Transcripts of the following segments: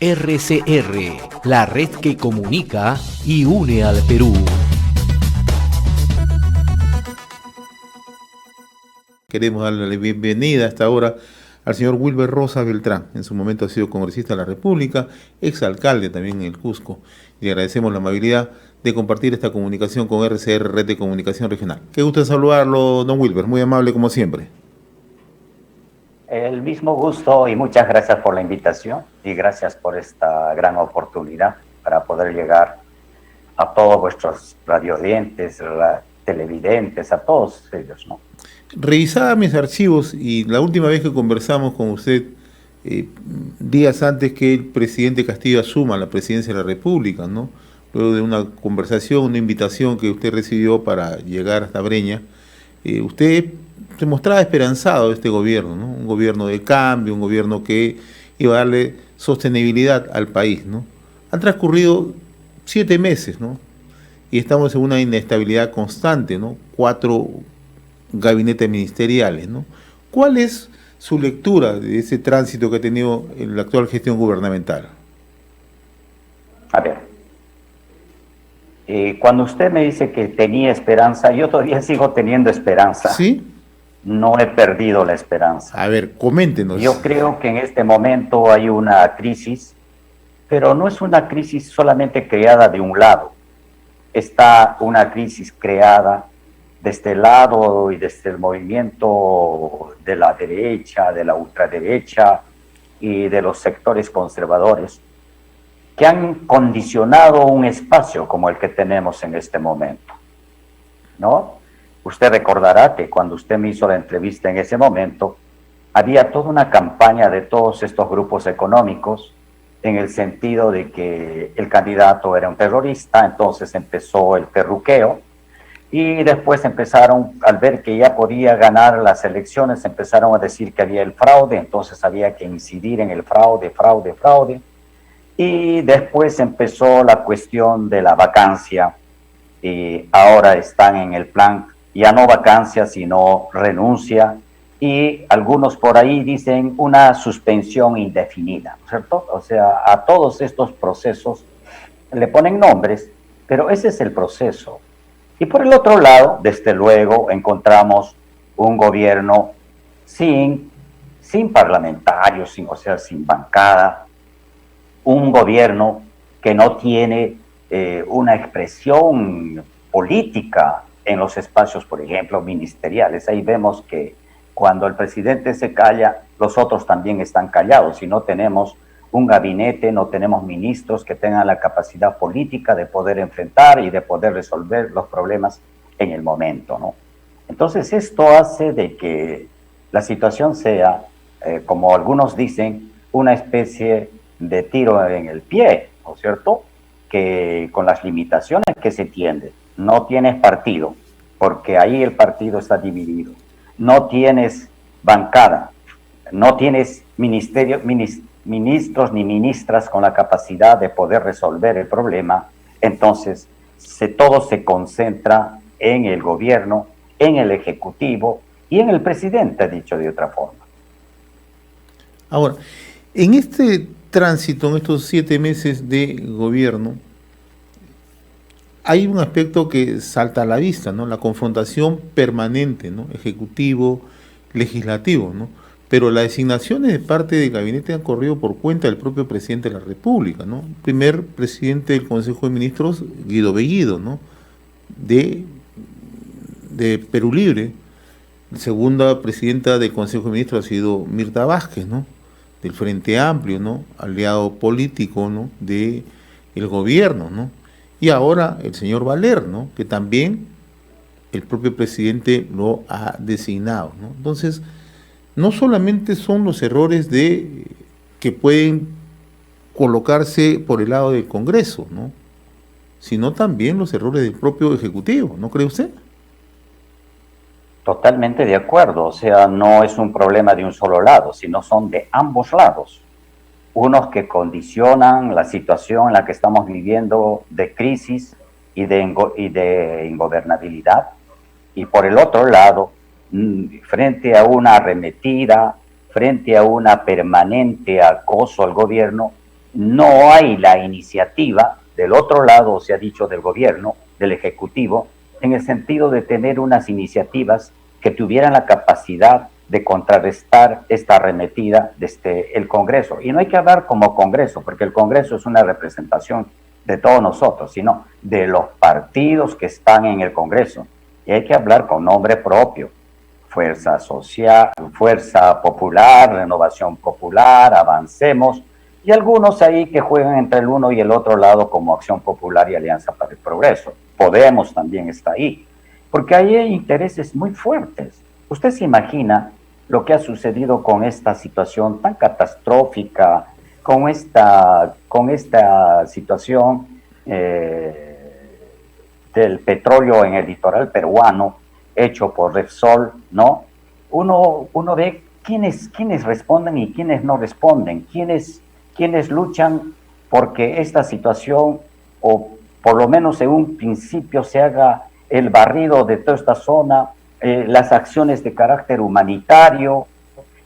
RCR, la red que comunica y une al Perú. Queremos darle la bienvenida a esta hora al señor Wilber Rosas Beltrán. En su momento ha sido congresista de la República, exalcalde también en el Cusco. Y agradecemos la amabilidad de compartir esta comunicación con RCR, Red de Comunicación Regional. Qué gusto saludarlo, don Wilber, muy amable como siempre. El mismo gusto y muchas gracias por la invitación y gracias por esta gran oportunidad para poder llegar a todos vuestros radiovidentes, televidentes, a todos ellos, ¿no? Revisaba mis archivos y la última vez que conversamos con usted, días antes que el presidente Castillo asuma la presidencia de la República, ¿no? Luego de una conversación, una invitación que usted recibió para llegar hasta Breña, usted se mostraba esperanzado de este gobierno, ¿no? Un gobierno de cambio, un gobierno que iba a darle sostenibilidad al país, ¿no? Han transcurrido 7 meses, ¿no? Y estamos en una inestabilidad constante, ¿no? 4 gabinetes ministeriales, ¿no? ¿Cuál es su lectura de ese tránsito que ha tenido en la actual gestión gubernamental? A ver, cuando usted me dice que tenía esperanza, yo todavía sigo teniendo esperanza. ¿Sí? No he perdido la esperanza. A ver, coméntenos. Yo creo que en este momento hay una crisis, pero no es una crisis solamente creada de un lado. Está una crisis creada de este lado y desde el movimiento de la derecha, de la ultraderecha y de los sectores conservadores que han condicionado un espacio como el que tenemos en este momento, ¿no? Usted recordará que cuando usted me hizo la entrevista en ese momento, había toda una campaña de todos estos grupos económicos en el sentido de que el candidato era un terrorista, entonces empezó el terruqueo, y después empezaron, al ver que ya podía ganar las elecciones, empezaron a decir que había el fraude, entonces había que incidir en el fraude, y después empezó la cuestión de la vacancia, y ahora están en el plan ya no vacancia, sino renuncia, y algunos por ahí dicen una suspensión indefinida, ¿cierto? O sea, a todos estos procesos le ponen nombres, pero ese es el proceso. Y por el otro lado, desde luego, encontramos un gobierno sin parlamentarios, sin bancada, un gobierno que no tiene una expresión política en los espacios, por ejemplo, ministeriales. Ahí vemos que cuando el presidente se calla, los otros también están callados. Si no tenemos un gabinete, no tenemos ministros que tengan la capacidad política de poder enfrentar y de poder resolver los problemas en el momento, ¿no? Entonces esto hace de que la situación sea, como algunos dicen, una especie de tiro en el pie, ¿no es cierto? Que con las limitaciones que se tienen, no tienes partido, porque ahí el partido está dividido, no tienes bancada, no tienes ministros ni ministras con la capacidad de poder resolver el problema, entonces todo se concentra en el gobierno, en el ejecutivo y en el presidente, dicho de otra forma. Ahora, en este tránsito, en estos 7 meses de gobierno, hay un aspecto que salta a la vista, ¿no? La confrontación permanente, ¿no? Ejecutivo, legislativo, ¿no? Pero las designaciones de parte del gabinete han corrido por cuenta del propio presidente de la República, ¿no? Primer presidente del Consejo de Ministros, Guido Bellido, ¿no? De Perú Libre. Segunda presidenta del Consejo de Ministros ha sido Mirta Vázquez, ¿no? Del Frente Amplio, ¿no? Aliado político, ¿no? De el gobierno, ¿no? Y ahora el señor Valer, ¿no? Que también el propio presidente lo ha designado, ¿no? Entonces, no solamente son los errores que pueden colocarse por el lado del Congreso, ¿no? Sino también los errores del propio Ejecutivo, ¿no cree usted? Totalmente de acuerdo, o sea, no es un problema de un solo lado, sino son de ambos lados. Unos que condicionan la situación en la que estamos viviendo de crisis y de ingobernabilidad, y por el otro lado, frente a una arremetida, frente a una permanente acoso al gobierno, no hay la iniciativa del otro lado, se ha dicho, del gobierno, del Ejecutivo, en el sentido de tener unas iniciativas que tuvieran la capacidad de contrarrestar esta arremetida desde el Congreso. Y no hay que hablar como Congreso, porque el Congreso es una representación de todos nosotros, sino de los partidos que están en el Congreso. Y hay que hablar con nombre propio. Fuerza Social, Fuerza Popular, Renovación Popular, Avancemos, y algunos ahí que juegan entre el uno y el otro lado como Acción Popular y Alianza para el Progreso. Podemos también está ahí, porque ahí hay intereses muy fuertes. Usted se imagina lo que ha sucedido con esta situación tan catastrófica, con esta situación del petróleo en el litoral peruano, hecho por Repsol, ¿no? Uno ve quiénes responden y quiénes no responden, quiénes luchan porque esta situación, o por lo menos en un principio, se haga el barrido de toda esta zona, las acciones de carácter humanitario,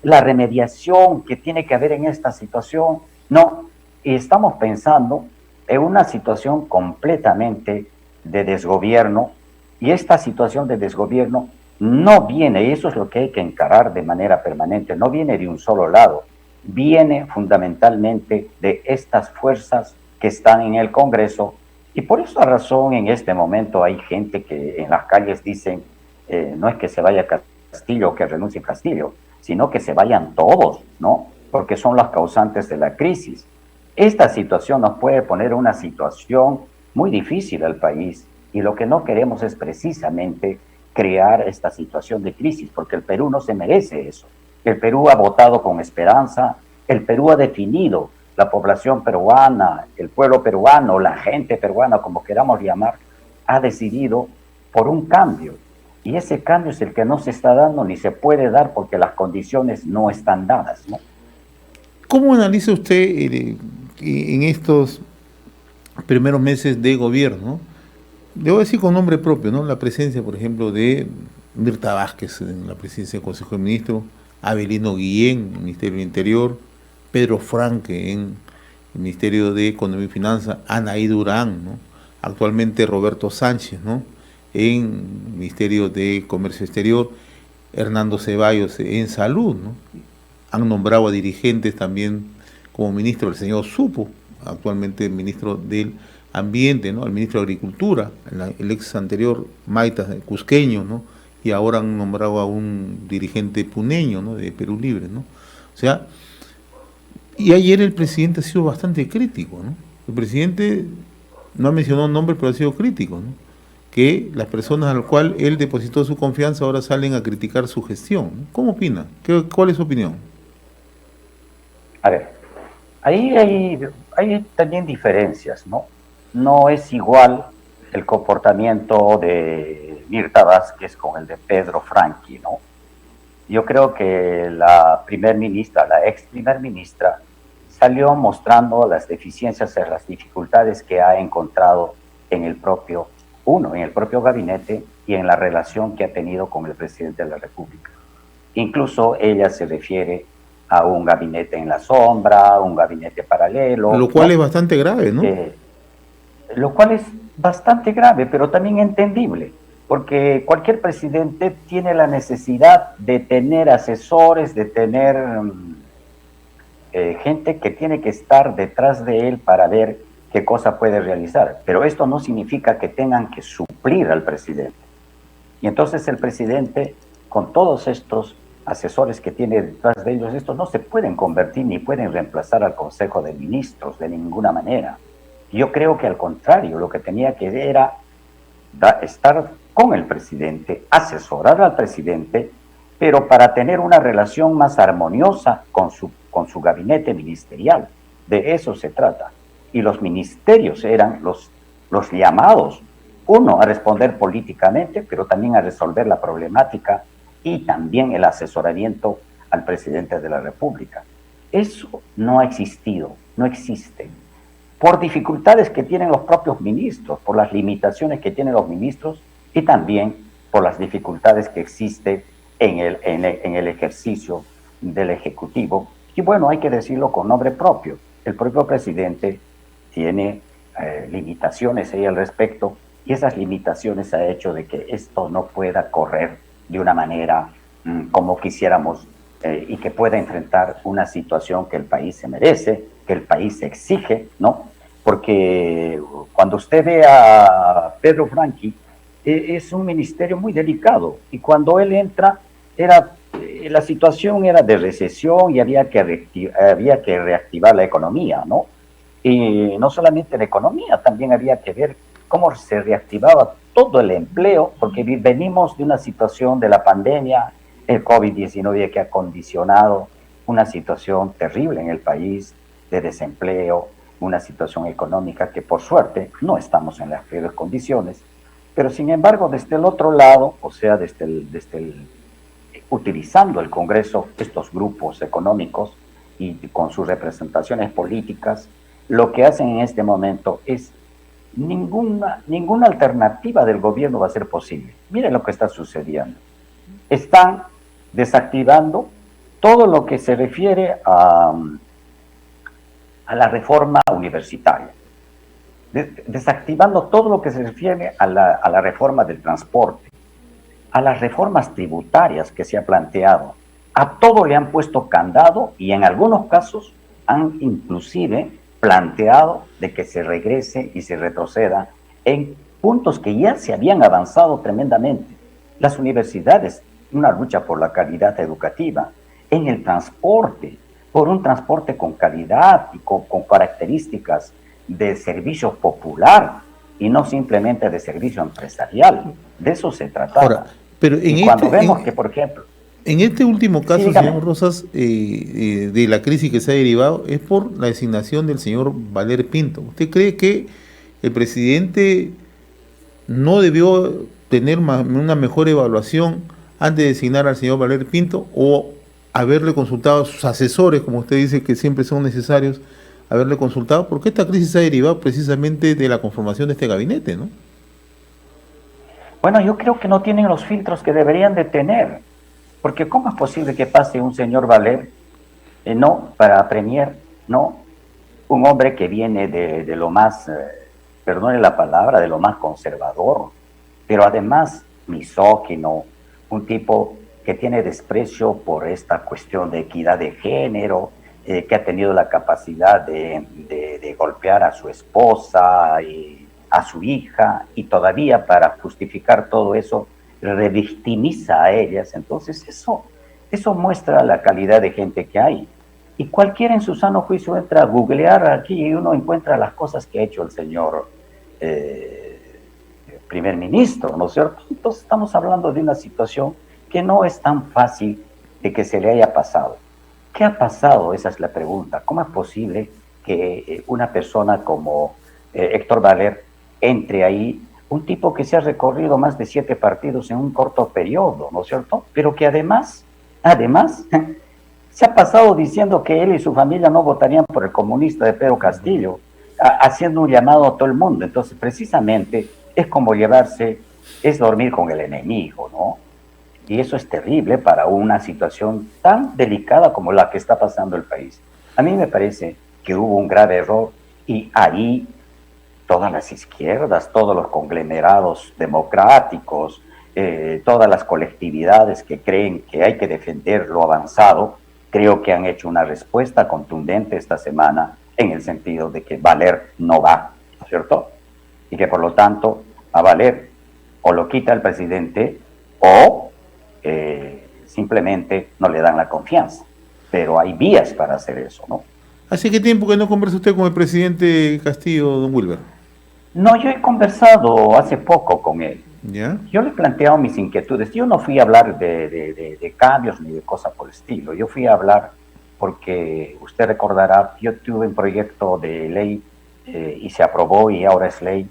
la remediación que tiene que haber en esta situación, no, y estamos pensando en una situación completamente de desgobierno, y esta situación de desgobierno no viene, y eso es lo que hay que encarar de manera permanente, no viene de un solo lado, viene fundamentalmente de estas fuerzas que están en el Congreso, y por esa razón en este momento hay gente que en las calles dicen, no es que se vaya Castillo o que renuncie Castillo, sino que se vayan todos, ¿no? Porque son las causantes de la crisis. Esta situación nos puede poner una situación muy difícil al país, y lo que no queremos es precisamente crear esta situación de crisis, porque el Perú no se merece eso. El Perú ha votado con esperanza, el Perú ha definido, la población peruana, el pueblo peruano, la gente peruana, como queramos llamar, ha decidido por un cambio. Y ese cambio es el que no se está dando ni se puede dar porque las condiciones no están dadas, ¿no? ¿Cómo analiza usted en estos primeros meses de gobierno? Debo decir con nombre propio, ¿no? La presencia, por ejemplo, de Mirta Vázquez en la presidencia del Consejo de Ministros, Avelino Guillén en el Ministerio del Interior, Pedro Franque en el Ministerio de Economía y Finanzas, Anaí Durán, ¿no? Actualmente Roberto Sánchez, ¿no? En el Ministerio de Comercio Exterior, Hernando Ceballos en Salud, ¿no? Han nombrado a dirigentes también como ministro el señor Supo, actualmente ministro del Ambiente, ¿no? Al ministro de Agricultura, el ex anterior Maita Cusqueño, ¿no? Y ahora han nombrado a un dirigente puneño, ¿no? De Perú Libre, ¿no? O sea, y ayer el presidente ha sido bastante crítico, ¿no? El presidente no ha mencionado nombres, pero ha sido crítico, ¿no? Que las personas a las cuales él depositó su confianza ahora salen a criticar su gestión, ¿no? ¿Cómo opina? ¿Cuál es su opinión? A ver, ahí hay también diferencias, ¿no? No es igual el comportamiento de Mirta Vázquez con el de Pedro Franque, ¿no? Yo creo que la ex primer ministra, salió mostrando las deficiencias y las dificultades que ha encontrado en el propio gabinete y en la relación que ha tenido con el presidente de la República. Incluso ella se refiere a un gabinete en la sombra, un gabinete paralelo. Lo cual es bastante grave, ¿no? Lo cual es bastante grave, pero también entendible, porque cualquier presidente tiene la necesidad de tener asesores, de tener gente que tiene que estar detrás de él para ver qué cosa puede realizar. Pero esto no significa que tengan que suplir al presidente. Y entonces el presidente, con todos estos asesores que tiene detrás de ellos, estos no se pueden convertir ni pueden reemplazar al Consejo de Ministros de ninguna manera. Yo creo que al contrario, lo que tenía que era estar con el presidente, asesorar al presidente, pero para tener una relación más armoniosa con su gabinete ministerial. De eso se trata. Y los ministerios eran los llamados, uno, a responder políticamente, pero también a resolver la problemática y también el asesoramiento al presidente de la República. Eso no ha existido, no existe. Por dificultades que tienen los propios ministros, por las limitaciones que tienen los ministros y también por las dificultades que existe en el ejercicio del Ejecutivo. Y bueno, hay que decirlo con nombre propio. el propio presidente tiene limitaciones ahí al respecto, y esas limitaciones ha hecho de que esto no pueda correr de una manera como quisiéramos, y que pueda enfrentar una situación que el país se merece, que el país exige, ¿no? Porque cuando usted ve a Pedro Franqui, es un ministerio muy delicado, y cuando él entra, la situación era de recesión y había que reactivar la economía, ¿no? Y no solamente la economía, también había que ver cómo se reactivaba todo el empleo, porque venimos de una situación de la pandemia, el COVID-19 que ha condicionado una situación terrible en el país de desempleo, una situación económica que por suerte no estamos en las peores condiciones, pero sin embargo desde el otro lado, o sea, utilizando el Congreso, estos grupos económicos y con sus representaciones políticas, lo que hacen en este momento es ninguna alternativa del gobierno va a ser posible. Miren lo que está sucediendo. Están desactivando todo lo que se refiere a la reforma universitaria, desactivando todo lo que se refiere a la reforma del transporte, a las reformas tributarias que se ha planteado. A todo le han puesto candado, y en algunos casos han inclusive planteado de que se regrese y se retroceda en puntos que ya se habían avanzado tremendamente. Las universidades, una lucha por la calidad educativa, en el transporte, por un transporte con calidad y con características de servicio popular y no simplemente de servicio empresarial. De eso se trataba. Ahora, pero y cuando vemos que, por ejemplo, en este último caso, sí, señor Rosas, de la crisis que se ha derivado, es por la designación del señor Valer Pinto. ¿Usted cree que el presidente no debió tener una mejor evaluación antes de designar al señor Valer Pinto, o haberle consultado a sus asesores, como usted dice que siempre son necesarios, haberle consultado? Porque esta crisis se ha derivado precisamente de la conformación de este gabinete, ¿no? Bueno, yo creo que no tienen los filtros que deberían de tener, porque ¿cómo es posible que pase un señor Valer, no para premier, no, un hombre que viene de lo más, perdone la palabra, de lo más conservador, pero además misógino, un tipo que tiene desprecio por esta cuestión de equidad de género, que ha tenido la capacidad de golpear a su esposa y a su hija, y todavía para justificar todo eso revictimiza a ellas? Entonces eso muestra la calidad de gente que hay. Y cualquiera en su sano juicio entra a googlear aquí y uno encuentra las cosas que ha hecho el señor primer ministro, ¿no es cierto? Entonces estamos hablando de una situación que no es tan fácil de que se le haya pasado. ¿Qué ha pasado? Esa es la pregunta. ¿Cómo es posible que una persona como Héctor Valer entre ahí, un tipo que se ha recorrido más de 7 partidos en un corto periodo, ¿no es cierto? Pero que además, se ha pasado diciendo que él y su familia no votarían por el comunista de Pedro Castillo, haciendo un llamado a todo el mundo? Entonces, precisamente, es como es dormir con el enemigo, ¿no? Y eso es terrible para una situación tan delicada como la que está pasando el país. A mí me parece que hubo un grave error, y ahí todas las izquierdas, todos los conglomerados democráticos, todas las colectividades que creen que hay que defender lo avanzado, creo que han hecho una respuesta contundente esta semana en el sentido de que Valer no va, ¿no es cierto? Y que por lo tanto a Valer o lo quita el presidente o simplemente no le dan la confianza. Pero hay vías para hacer eso, ¿no? ¿Hace qué tiempo que no conversa usted con el presidente Castillo, don Wilber? No, yo he conversado hace poco con él. ¿Ya? Yo le he planteado mis inquietudes. Yo no fui a hablar de cambios ni de cosas por el estilo. Yo fui a hablar porque usted recordará, yo tuve un proyecto de ley y se aprobó y ahora es ley,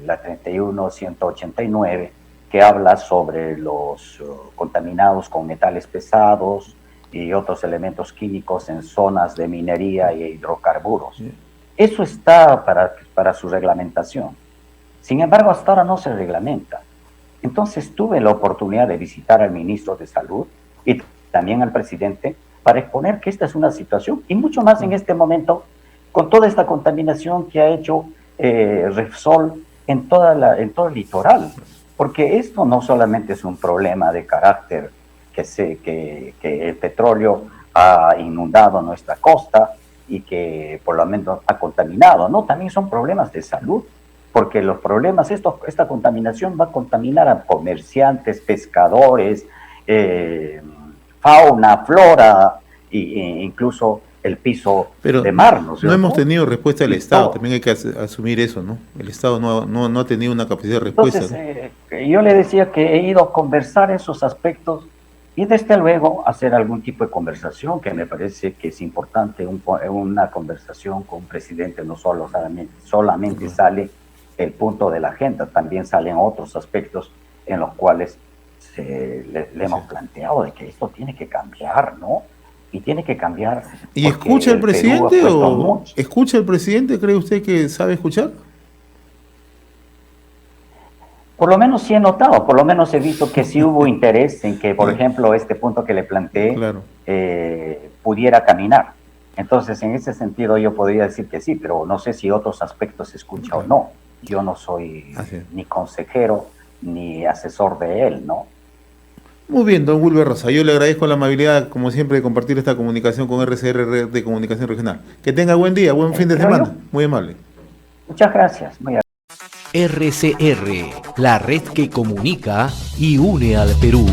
la 31189, que habla sobre los contaminados con metales pesados y otros elementos químicos en zonas de minería y hidrocarburos. Sí. Eso está para su reglamentación. Sin embargo, hasta ahora no se reglamenta. Entonces tuve la oportunidad de visitar al ministro de Salud y también al presidente para exponer que esta es una situación, y mucho más en este momento, con toda esta contaminación que ha hecho Repsol en todo el litoral. Porque esto no solamente es un problema de carácter que el petróleo ha inundado nuestra costa y que por lo menos ha contaminado, ¿no? También son problemas de salud, porque los problemas, esta contaminación va a contaminar a comerciantes, pescadores, fauna, flora, incluso el piso de mar, ¿no? No hemos tenido respuesta del Estado, todo. también hay que asumir eso, ¿no? El Estado no ha tenido una capacidad de respuesta. Entonces, yo le decía que he ido a conversar esos aspectos y desde luego hacer algún tipo de conversación, que me parece que es importante, una conversación con un presidente, no solamente sale el punto de la agenda, también salen otros aspectos en los cuales le hemos planteado de que esto tiene que cambiar, ¿no? Y tiene que cambiar. ¿Y escucha el presidente o escucha el presidente? ¿Cree usted que sabe escuchar? Por lo menos sí he notado, por lo menos he visto que sí hubo interés en que, por ejemplo, este punto que le planteé pudiera caminar. Entonces, en ese sentido yo podría decir que sí, pero no sé si otros aspectos se escucha o no. Yo no soy ni consejero ni asesor de él, ¿no? Muy bien, don Wilber Rosa. Yo le agradezco la amabilidad, como siempre, de compartir esta comunicación con RCR, Red de Comunicación Regional. Que tenga buen día, buen fin de semana. Muy amable. Muchas gracias. RCR, la red que comunica y une al Perú.